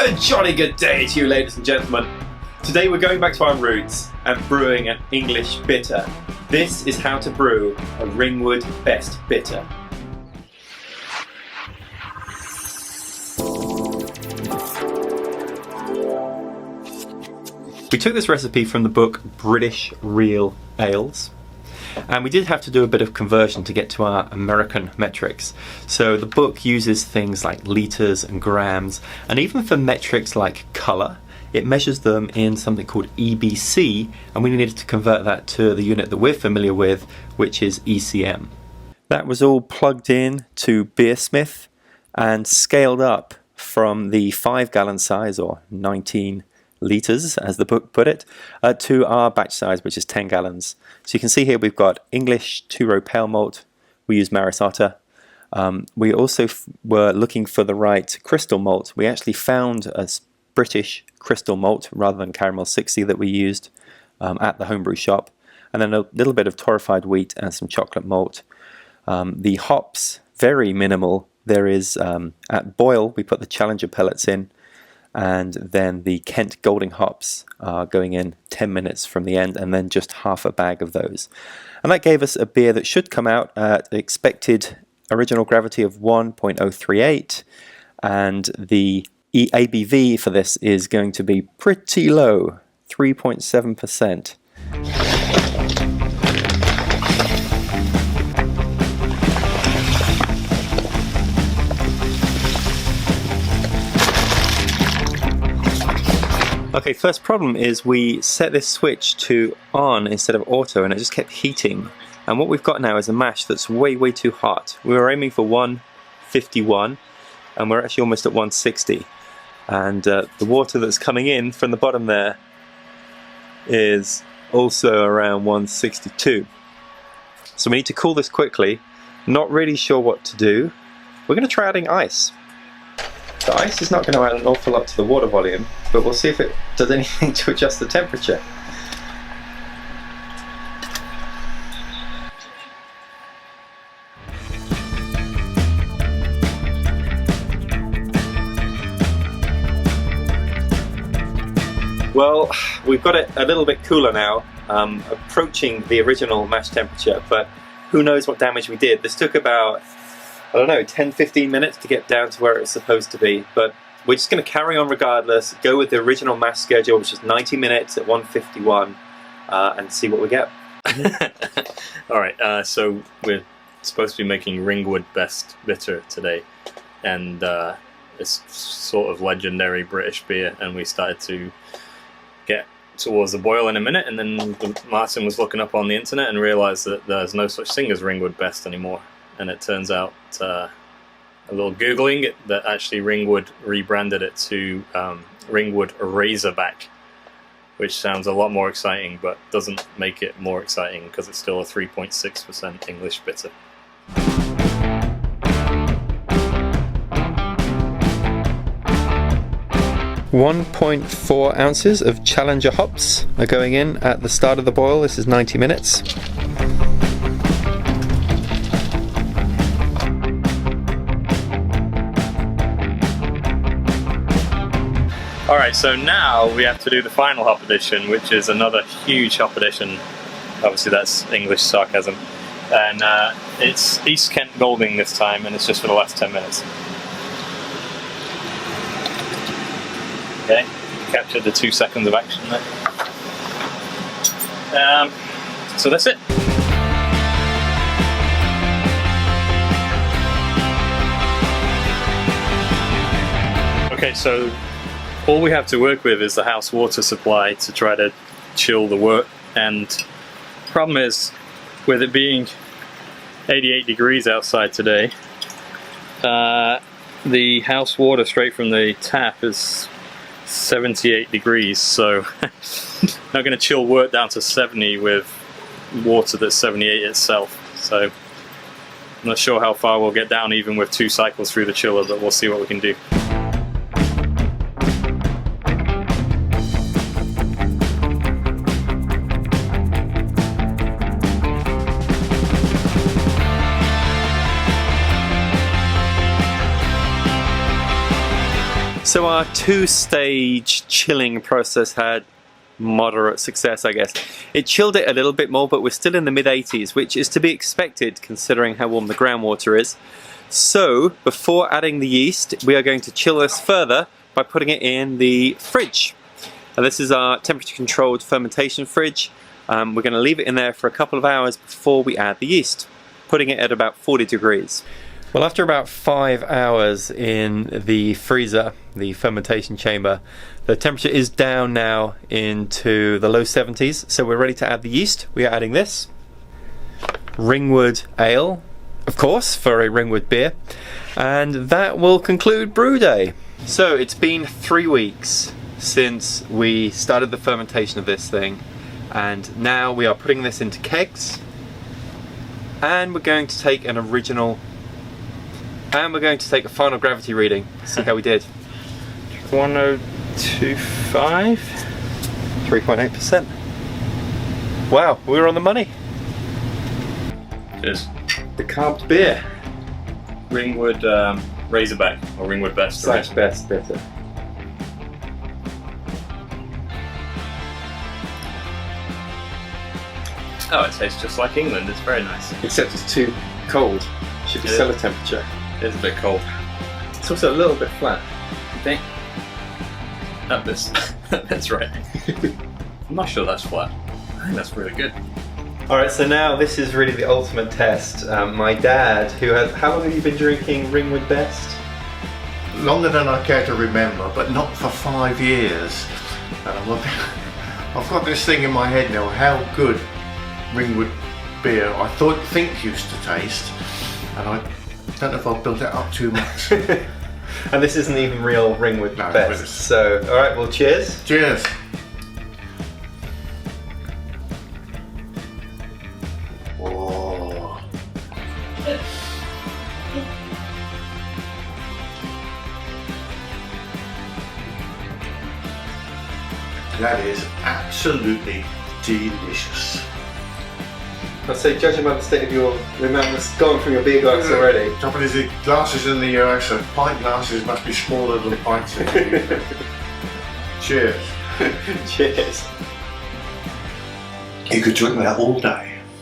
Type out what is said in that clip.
A jolly good day to you, ladies and gentlemen. Today we're going back to our roots and brewing an English bitter. This is how to brew a Ringwood Best Bitter. We took this recipe from the book British Real Ales, and we did have to do a bit of conversion to get to our American metrics. So the book uses things like litres and grams, and even for metrics like colour, it measures them in something called EBC, and we needed to convert that to the unit that we're familiar with, which is ECM. That was all plugged in to Beersmith and scaled up from the 5-gallon size, or 19 litres as the book put it, to our batch size, which is 10 gallons. So you can see here we've got English 2-row pale malt. We use Maris Otter. We also were looking for the right crystal malt. We actually found a British crystal malt rather than caramel 60 that we used at the homebrew shop, and then a little bit of torrefied wheat and some chocolate malt. The hops, very minimal. There is, at boil, we put the Challenger pellets in, and then the Kent Golding hops are going in 10 minutes from the end, and then just half a bag of those. And that gave us a beer that should come out at expected original gravity of 1.038, and the ABV for this is going to be pretty low, 3.7%. Okay, first problem is we set this switch to on instead of auto, and it just kept heating. And what we've got now is a mash that's way too hot. We were aiming for 151, and we're actually almost at 160. And the water that's coming in from the bottom there is also around 162. So we need to cool this quickly. Not really sure what to do. We're going to try adding ice. The ice is not going to add an awful lot to the water volume, but we'll see if it does anything to adjust the temperature. Well, we've got it a little bit cooler now, approaching the original mash temperature, but who knows what damage we did. This took about, I don't know, 10-15 minutes to get down to where it's supposed to be, but we're just going to carry on regardless, go with the original mash schedule, which is 90 minutes at 151, and see what we get. Alright, so we're supposed to be making Ringwood Best Bitter today, and it's sort of legendary British beer, and we started to get towards the boil in a minute, and then Martin was looking up on the internet and realised that there's no such thing as Ringwood Best anymore. And it turns out, a little Googling, that actually Ringwood rebranded it to Ringwood Razor Back, which sounds a lot more exciting, but doesn't make it more exciting because it's still a 3.6% English bitter. .4 ounces of Challenger hops are going in at the start of the boil. This is 90 minutes. Alright, so now we have to do the final hop addition, which is another huge hop addition. Obviously that's English sarcasm. And it's East Kent Golding this time, and it's just for the last 10 minutes. Okay, captured the 2 seconds of action there. So that's it. Okay, so all we have to work with is the house water supply to try to chill the wort, and the problem is, with it being 88 degrees outside today, the house water straight from the tap is 78 degrees, so not going to chill wort down to 70 with water that's 78 itself. So I'm not sure how far we'll get down even with 2 cycles through the chiller, but we'll see what we can do. So our two-stage chilling process had moderate success, I guess. It chilled it a little bit more, but we're still in the mid-80s, which is to be expected considering how warm the groundwater is. So before adding the yeast, we are going to chill this further by putting it in the fridge. And this is our temperature-controlled fermentation fridge. We're going to leave it in there for a couple of hours before we add the yeast, putting it at about 40 degrees. Well, after about 5 hours in the freezer, the fermentation chamber, the temperature is down now into the low 70s, so we're ready to add the yeast. We are adding this Ringwood Ale, of course, for a Ringwood beer, and that will conclude brew day. So it's been 3 weeks since we started the fermentation of this thing, and now we are putting this into kegs, and we're going to take an original, and we're going to take a final gravity reading, see how we did. 1025, 3.8%. Wow, we were on the money. Cheers. The carved beer. Ringwood Razor Back, or Ringwood Best. / Best Bitter. Oh, it tastes just like England. It's very nice. Except it's too cold. Should be cellar temperature. It is a bit cold. It's also a little bit flat. I think. That's right. I'm not sure that's flat. I think that's really good. Alright, so now this is really the ultimate test. My dad, who has... How long have you been drinking Ringwood Best? Longer than I care to remember, but not for 5 years. And I've got this thing in my head now, how good Ringwood beer I think used to taste, and I don't know if I've built it up too much. And this isn't even real Ringwood Best. So, alright, well, cheers. Cheers. Oh. That is absolutely delicious. I'd say, judging by the state of your amount that's gone from your beer glass already. Trouble is, the glasses in the US, so pint glasses must be smaller than pints in the UK. Cheers. Cheers. You could drink that all day.